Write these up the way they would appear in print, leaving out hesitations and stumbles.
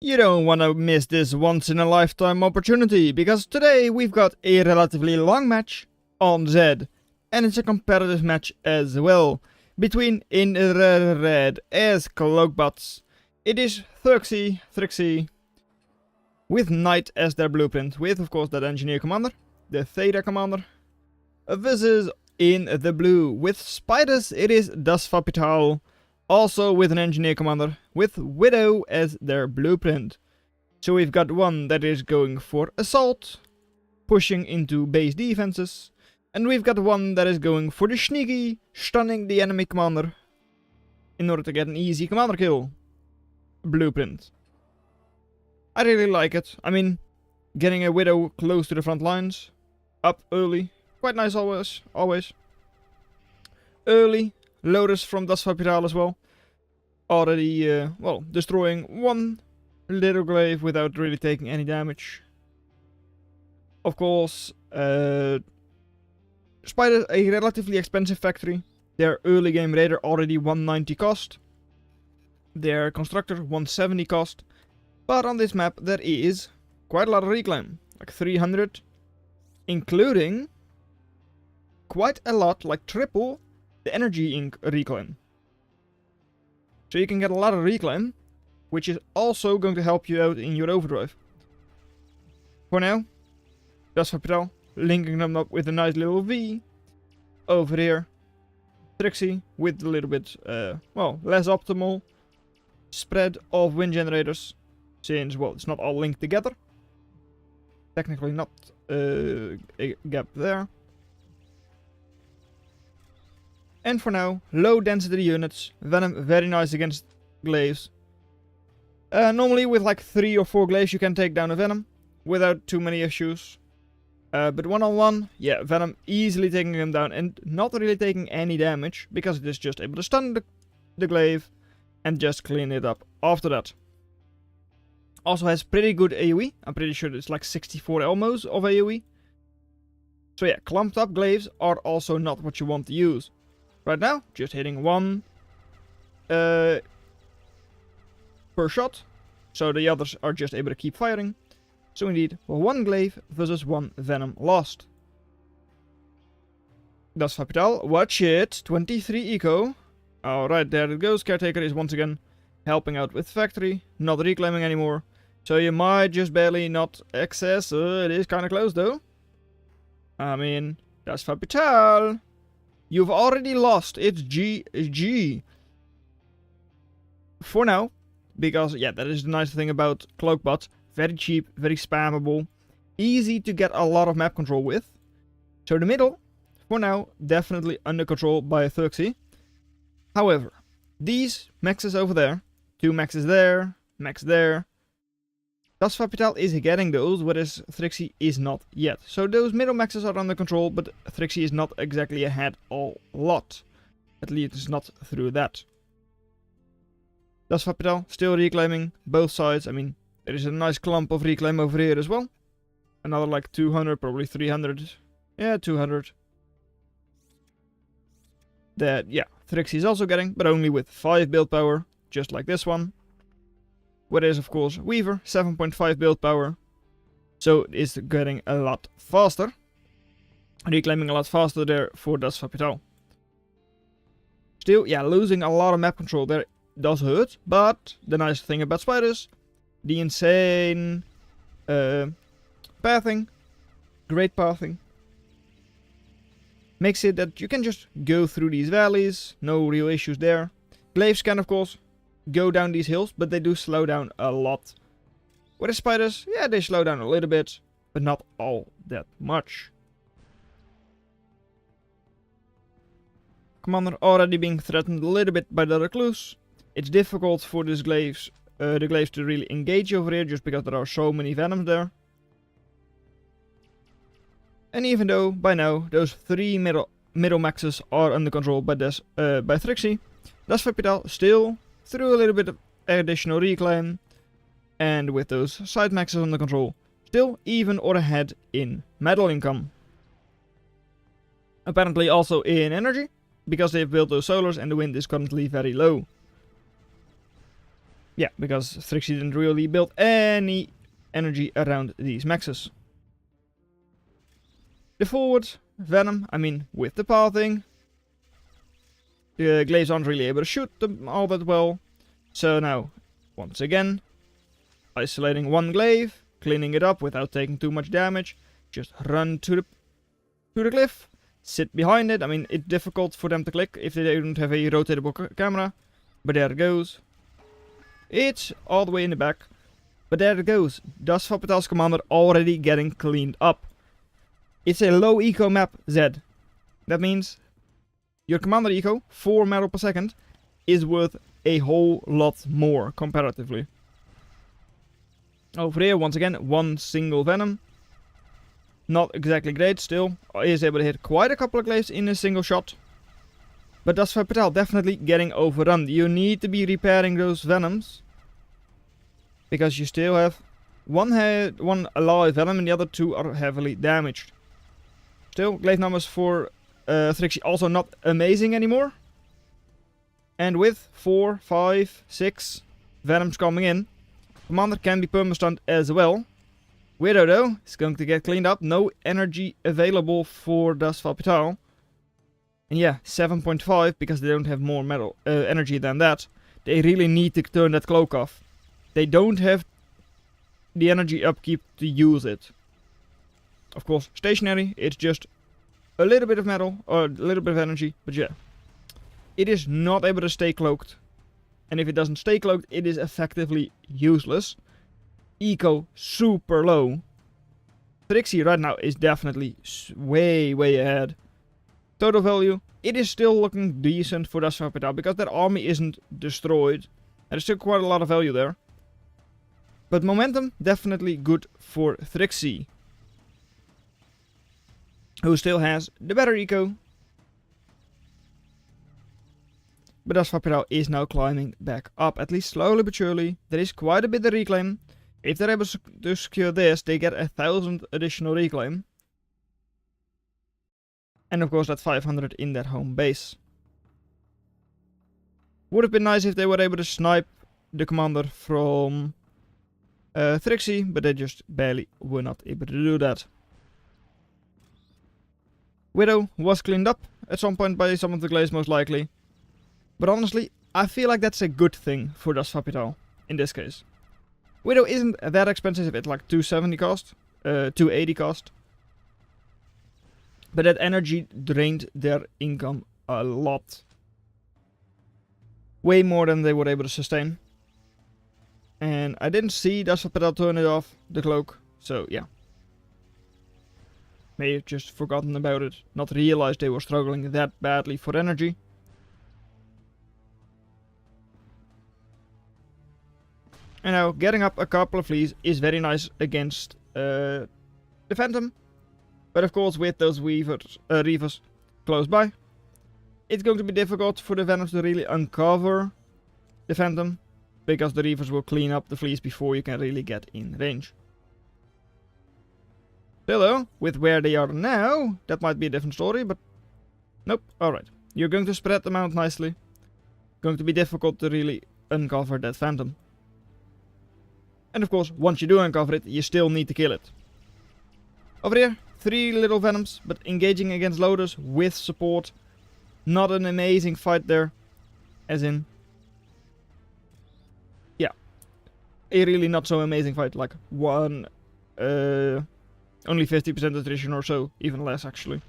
You don't want to miss this once-in-a-lifetime opportunity, because today we've got a relatively long match on Zed, and it's a competitive match as well, between in red as cloak bots. It is Therxyy, with Knight as their blueprint, with of course that engineer commander, the Theta commander, versus in the blue, with spiders it is DasFapitale, also with an engineer commander, with Widow as their blueprint. So we've got one that is going for assault, pushing into base defenses, and we've got one that is going for the sneaky, stunning the enemy commander, in order to get an easy commander kill blueprint. I really like it. I mean, getting a Widow close to the front lines, up early, quite nice always. Early, Lotus from DasFapitale as well. Already, well, destroying one little glaive without really taking any damage. Of course, Spider, a relatively expensive factory. Their early game raider already 190 cost. Their constructor 170 cost. But on this map there is quite a lot of reclaim. Like 300. Including quite a lot, like triple, the energy ink reclaim. So you can get a lot of reclaim, which is also going to help you out in your overdrive. For now, DasFapitale linking them up with a nice little V. Over here, Therxyy with a little bit, well, less optimal spread of wind generators, since, well, it's not all linked together. Technically not a gap there. And for now, low density units. Venom very nice against glaives. Normally with like 3 or 4 glaives you can take down a Venom without too many issues. But one-on-one, yeah, Venom easily taking him down and not really taking any damage, because it is just able to stun the glaive and just clean it up after that. Also has pretty good AoE. I'm pretty sure it's like 64 almost of AoE. So yeah, clumped up glaives are also not what you want to use. Right now, just hitting one per shot, so the others are just able to keep firing. So indeed, one glaive versus one Venom lost. DasFapitale, watch it, 23 eco. Alright, there it goes. Caretaker is once again helping out with factory, not reclaiming anymore. So you might just barely not access, it is kinda close though. I mean, DasFapitale, you've already lost, it's GG. For now, because yeah, that is the nice thing about cloak bots. Very cheap, very spammable, easy to get a lot of map control with. So the middle, for now, definitely under control by Therxyy. However, these maxes over there, 2 maxes there, max there, DasFapitale is getting those, whereas Therxyy is not yet. So those middle maxes are under control, but Therxyy is not exactly ahead a lot. At least it's not through that. DasFapitale still reclaiming both sides. I mean, there is a nice clump of reclaim over here as well. Another like 200, probably 300. Yeah, 200. That, yeah, Therxyy is also getting, but only with 5 build power, just like this one. Whereas, of course, Weaver, 7.5 build power. So it is getting a lot faster. Reclaiming a lot faster there for DasFapitale. Still, yeah, losing a lot of map control there does hurt. But the nice thing about spiders, the insane pathing, great pathing, makes it that you can just go through these valleys, no real issues there. Glaives can, of course, go down these hills, but they do slow down a lot. Whereas spiders, yeah, they slow down a little bit, but not all that much. Commander already being threatened a little bit by the recluse. It's difficult for these glaives, the glaives to really engage over here, just because there are so many Venoms there. And even though, by now, those 3 middle maxes are under control by Therxyy, DasFapitale still, through a little bit of additional reclaim, and with those side maxes under control, still even or ahead in metal income. Apparently also in energy, because they've built those solars and the wind is currently very low. Yeah, because Therxyy didn't really build any energy around these maxes. The forward Venom, I mean, with the pathing, the glaives aren't really able to shoot them all that well. So now, once again, isolating one glaive, cleaning it up without taking too much damage. Just run to the cliff, sit behind it. I mean, it's difficult for them to click if they don't have a rotatable camera. But there it goes. It's all the way in the back. But there it goes. DasFapitale's commander already getting cleaned up. It's a low eco map, Zed. That means your commander eco, 4 metal per second, is worth a whole lot more comparatively. Over here, once again, one single Venom. Not exactly great still. Is able to hit quite a couple of glaives in a single shot. But DasFapitale definitely getting overrun. You need to be repairing those Venoms. Because you still have one alive Venom and the other 2 are heavily damaged. Still, glaive numbers for Therxyy also not amazing anymore. And with 4, 5, 6 Venoms coming in, commander can be perma-stunned as well. Widow though is going to get cleaned up. No energy available for DasFapitale. And yeah, 7.5 because they don't have more metal energy than that. They really need to turn that cloak off. They don't have the energy upkeep to use it. Of course, stationary, it's just a little bit of metal, or a little bit of energy, but yeah. It is not able to stay cloaked. And if it doesn't stay cloaked, it is effectively useless. Eco super low. Therxyy right now is definitely way ahead. Total value, it is still looking decent for DasFapitale because their army isn't destroyed. There's still quite a lot of value there. But momentum, definitely good for Therxyy, who still has the better eco. But DasFapitale is now climbing back up, at least slowly but surely. There is quite a bit of reclaim. If they're able to secure this, they get 1,000 additional reclaim. And of course that 500 in their home base. Would have been nice if they were able to snipe the commander from Therxyy, but they just barely were not able to do that. Widow was cleaned up at some point by some of the glaives most likely. But honestly, I feel like that's a good thing for DasFapitale in this case. Widow isn't that expensive, it's like 270 cost, 280 cost. But that energy drained their income a lot. Way more than they were able to sustain. And I didn't see DasFapitale turn it off, the cloak, so yeah. May have just forgotten about it, not realized they were struggling that badly for energy. And now getting up a couple of fleas is very nice against the Phantom. But of course with those Reavers close by, it's going to be difficult for the Venoms to really uncover the Phantom. Because the Reavers will clean up the fleas before you can really get in range. Still though, with where they are now, that might be a different story, but nope, alright. You're going to spread them out nicely. Going to be difficult to really uncover that Phantom. And of course, once you do uncover it, you still need to kill it. Over here, 3 little Venoms, but engaging against loaders with support. Not an amazing fight there. As in, yeah, a really not so amazing fight, like only 50% attrition or so, even less actually.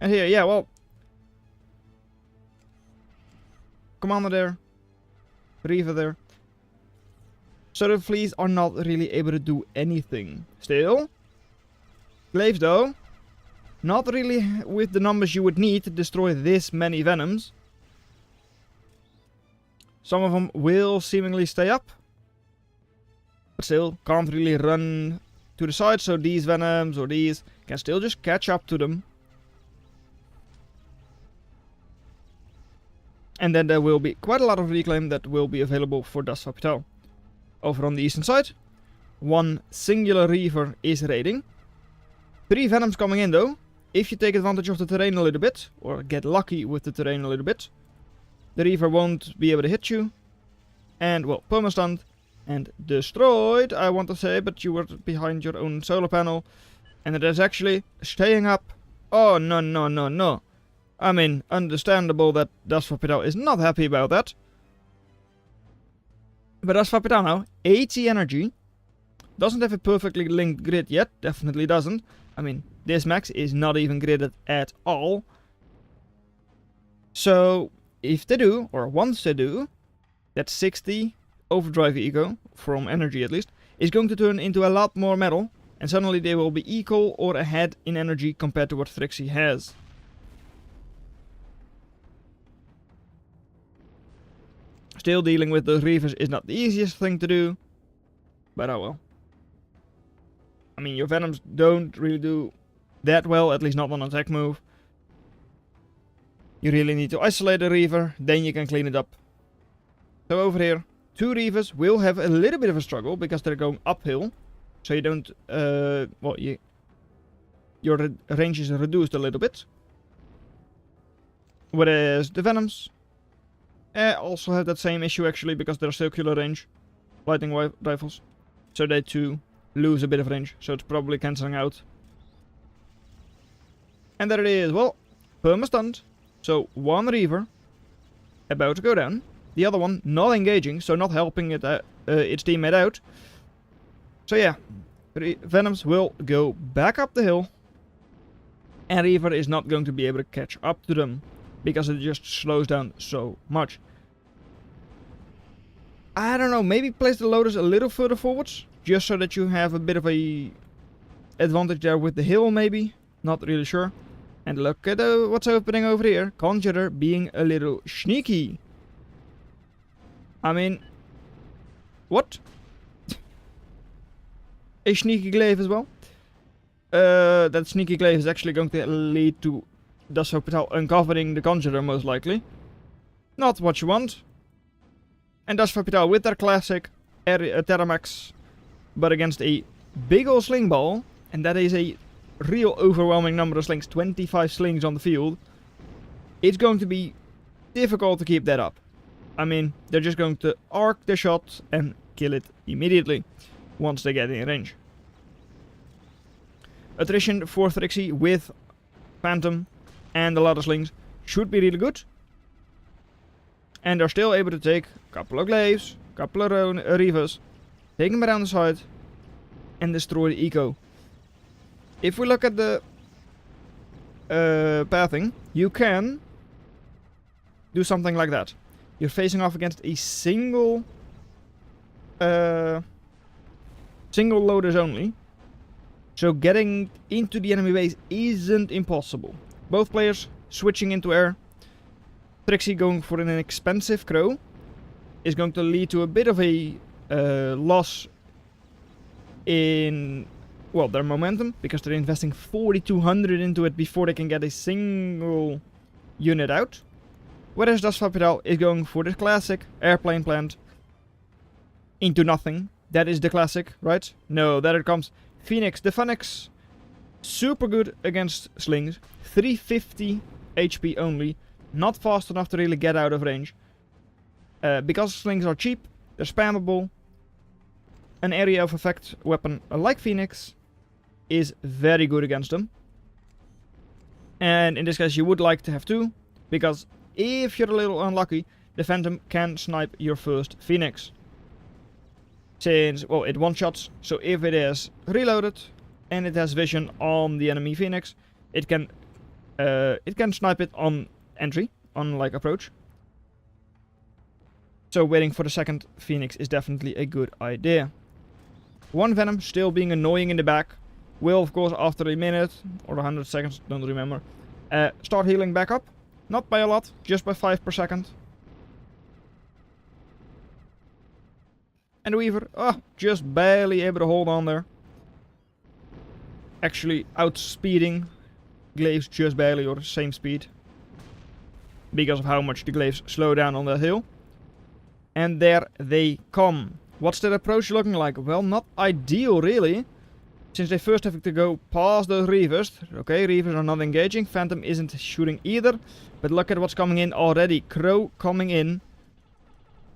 And here, yeah, well, Commander there, Reaver there. So the fleas are not really able to do anything. Still, glaives though, not really with the numbers you would need to destroy this many Venoms. Some of them will seemingly stay up, but still can't really run to the side, so these Venoms or these can still just catch up to them. And then there will be quite a lot of reclaim that will be available for DasFapitale. Over on the eastern side, one singular Reaver is raiding. 3 Venoms coming in though. If you take advantage of the terrain a little bit, or get lucky with the terrain a little bit, the Reaver won't be able to hit you. And, well, perma-stunned and destroyed, I want to say, but you were behind your own solar panel. And it is actually staying up. Oh, no, no, no, no. I mean, understandable that DasFapitale is not happy about that. But DasFapitale now, 80 energy. Doesn't have a perfectly linked grid yet, definitely doesn't. I mean, this max is not even gridded at all. So, if they do, or once they do, that 60 overdrive eco, from energy at least, is going to turn into a lot more metal. And suddenly they will be equal or ahead in energy compared to what Therxyy has. Still dealing with the Reavers is not the easiest thing to do. But oh well. I mean, your Venoms don't really do that well, at least not on attack move. You really need to isolate the Reaver, then you can clean it up. So over here, 2 Reavers will have a little bit of a struggle because they're going uphill. So you don't, well, your range is reduced a little bit. Whereas the Venoms also have that same issue actually because they're circular range lightning rifles. So they too lose a bit of range, so it's probably cancelling out. And there it is, well, perma-stunned. So one Reaver about to go down. The other one not engaging, so not helping it, its teammate out. So yeah, Venoms will go back up the hill. And Reaver is not going to be able to catch up to them. Because it just slows down so much. I don't know, maybe place the loaders a little further forwards. Just so that you have a bit of a advantage there with the hill maybe. Not really sure. And look at what's happening over here. Conjurer being a little sneaky. I mean, what? A sneaky glaive as well. That sneaky glaive is actually going to lead to DasFapitale uncovering the Conjurer most likely. Not what you want. And DasFapitale with their classic Terramax, but against a big ol' sling ball. And that is a real overwhelming number of slings. 25 slings on the field. It's going to be difficult to keep that up. I mean, they're just going to arc the shot and kill it immediately once they get in range. Attrition for Therxyy with Phantom and a lot of slings should be really good. And they're still able to take a couple of glaives, a couple of Reavers, take them around the side and destroy the eco. If we look at the pathing, you can do something like that. You're facing off against a single loaders only. So getting into the enemy base isn't impossible. Both players switching into air. Therxyy going for an expensive crow is going to lead to a bit of a loss in, well, their momentum, because they're investing 4,200 into it before they can get a single unit out. Whereas DasFapitale is going for the classic airplane plant into nothing. That is the classic, right? No, there it comes. Phoenix, the Phoenix, super good against slings. 350 HP only. Not fast enough to really get out of range. Because slings are cheap, they're spammable. An area of effect weapon like Phoenix is very good against them. And in this case you would like to have 2. Because if you're a little unlucky, the Phantom can snipe your first Phoenix. Since, well, it one-shots, so if it is reloaded and it has vision on the enemy Phoenix, it can snipe it on entry, on like approach. So waiting for the second Phoenix is definitely a good idea. One Venom still being annoying in the back will, of course, after a minute or 100 seconds, don't remember, start healing back up. Not by a lot, just by 5 per second. And the Weaver, just barely able to hold on there. Actually outspeeding glaives just barely, or same speed. Because of how much the glaives slow down on that hill. And there they come. What's their approach looking like? Well, not ideal really. Since they first have to go past those Reavers. Okay, Reavers are not engaging. Phantom isn't shooting either. But look at what's coming in already. Crow coming in.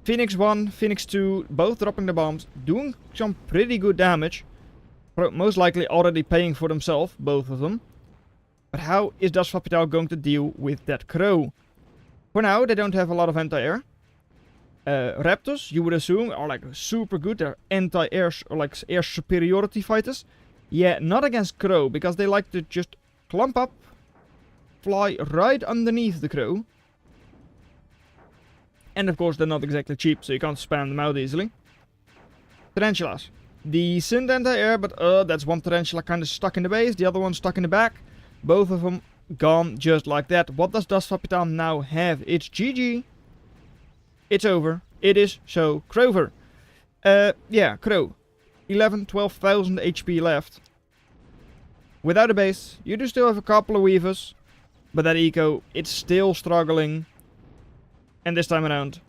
Phoenix 1, Phoenix 2, both dropping the bombs, doing some pretty good damage. Most likely already paying for themselves, both of them. But how is DasFapitale going to deal with that crow? For now, they don't have a lot of anti-air. Raptors, you would assume, are like super good. They're anti-air or like air superiority fighters. Yeah, not against crow, because they like to just clump up, fly right underneath the crow. And of course, they're not exactly cheap, so you can't spam them out easily. Tarantulas. Decent anti-air, but that's one tarantula kind of stuck in the base, the other one stuck in the back. Both of them gone just like that. What does DasFapitale now have? It's GG. It's over. It is so Crover. Yeah, Crow. 12,000 HP left. Without a base, you do still have a couple of weavers. But that eco, it's still struggling. And this time around,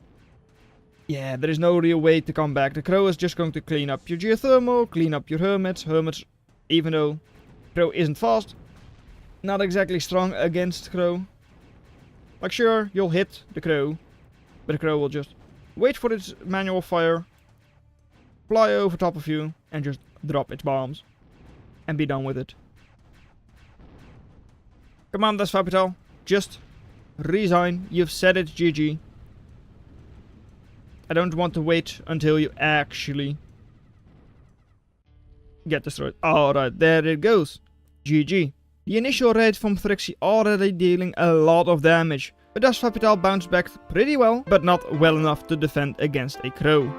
yeah, there is no real way to come back. The crow is just going to clean up your geothermal, clean up your hermits. Hermits, even though crow isn't fast, not exactly strong against crow. Like sure, you'll hit the crow, but the crow will just wait for its manual fire, fly over top of you, and just drop its bombs. And be done with it. Come on, DasFapitale. Just resign. You've said it, GG. I don't want to wait until you actually get destroyed. Alright, there it goes. GG. The initial raid from Therxyy already dealing a lot of damage. But DasFapitale bounced back pretty well, but not well enough to defend against a crow.